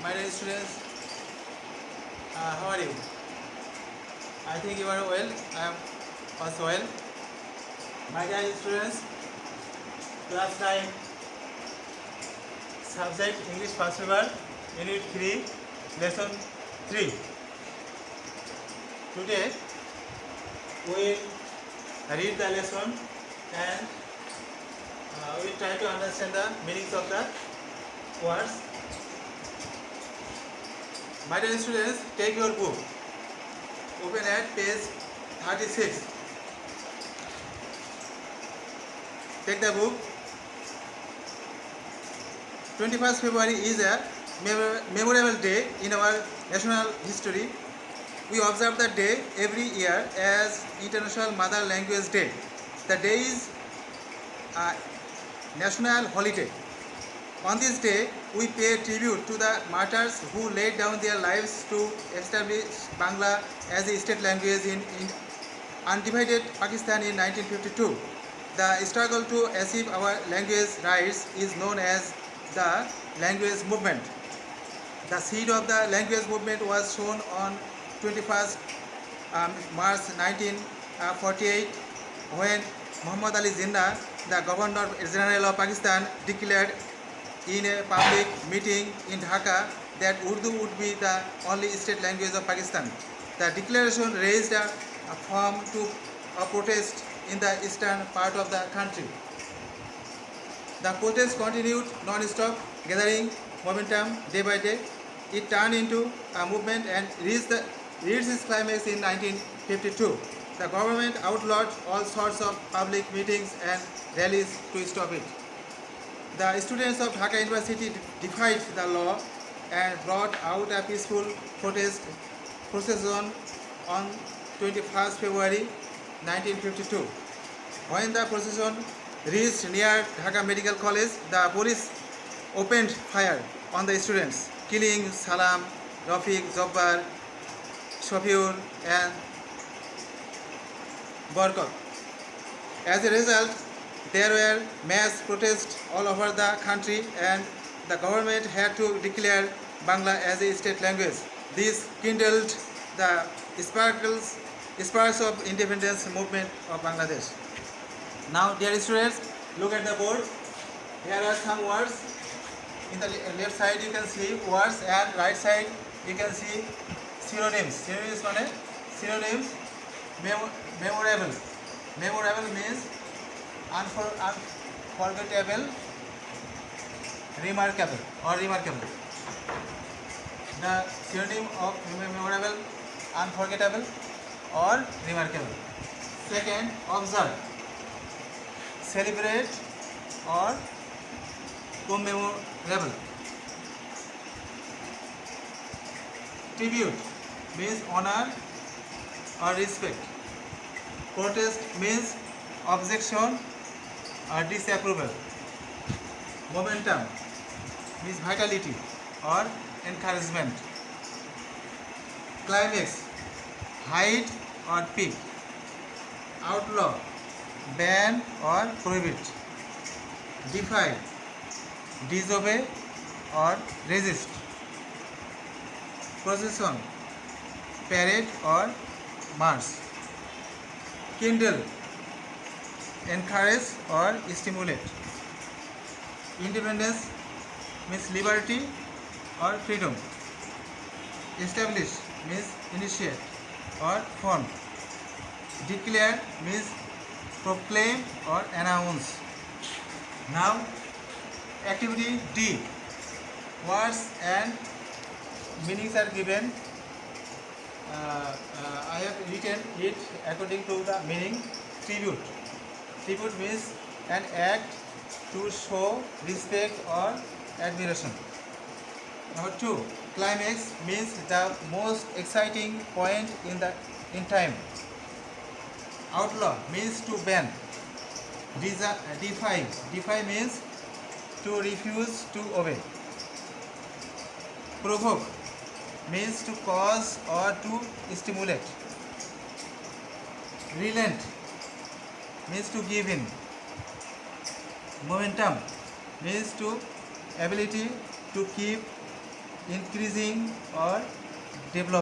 My dear students, how are you? I think you are well. I am also well. My dear students, class 9, subject English first paper, unit 3, lesson 3. Today, we will read the lesson and we will try to understand the meanings of the words. My dear students, take your book. Open at page 36. Take the book. 21st February is a memorable day in our national history. We observe the day every year as International Mother Language Day. The day is a national holiday. On this day, we pay tribute to the martyrs who laid down their lives to establish Bangla as a state language in undivided Pakistan in 1952. The struggle to achieve our language rights is known as the language movement. The seed of the language movement was shown on 21st March 1948 when Muhammad Ali Jinnah, the Governor General of Pakistan, declared in a public meeting in Dhaka that Urdu would be the only state language of Pakistan. The declaration raised a form of protest in the eastern part of the country. The protest continued non-stop, gathering momentum day by day. It turned into a movement and reached its climax in 1952. The government outlawed all sorts of public meetings and rallies to stop it. The students of Dhaka University defied the law and brought out a peaceful procession on 21st February 1952. When the procession reached near Dhaka Medical College, the police opened fire on the students, killing Salam, Rafiq, Jabbar, Shafiur and Barkat. As a result, there were mass protests all over the country and the government had to declare Bangla as a state language. This kindled the sparks of independence movement of Bangladesh. Now, dear students, look at the board. Here are some words. In the left side you can see words and right side you can see synonyms. Synonyms, memorable. Memorable means unforgettable, remarkable or remarkable. The synonym of memorable, unforgettable or remarkable. Second, observe, celebrate or commemorable. Tribute means honor or respect. Protest means objection or disapproval. Momentum means vitality or encouragement. Climax, height or peak. Outlaw, ban or prohibit. Defy, disobey or resist. Procession, parade or march. Kindle, encourage or stimulate. Independence means liberty or freedom. Establish means initiate or form. Declare means proclaim or announce. Now, activity D. Words and meanings are given. I have written it according to the meaning. Tribute. Tribute means an act to show respect or admiration. Number 2. Climax means the most exciting point in time. Outlaw means to ban. Defy. Defy means to refuse to obey. Provoke means to cause or to stimulate. Relent means to give in. Momentum means to ability to keep increasing or developing.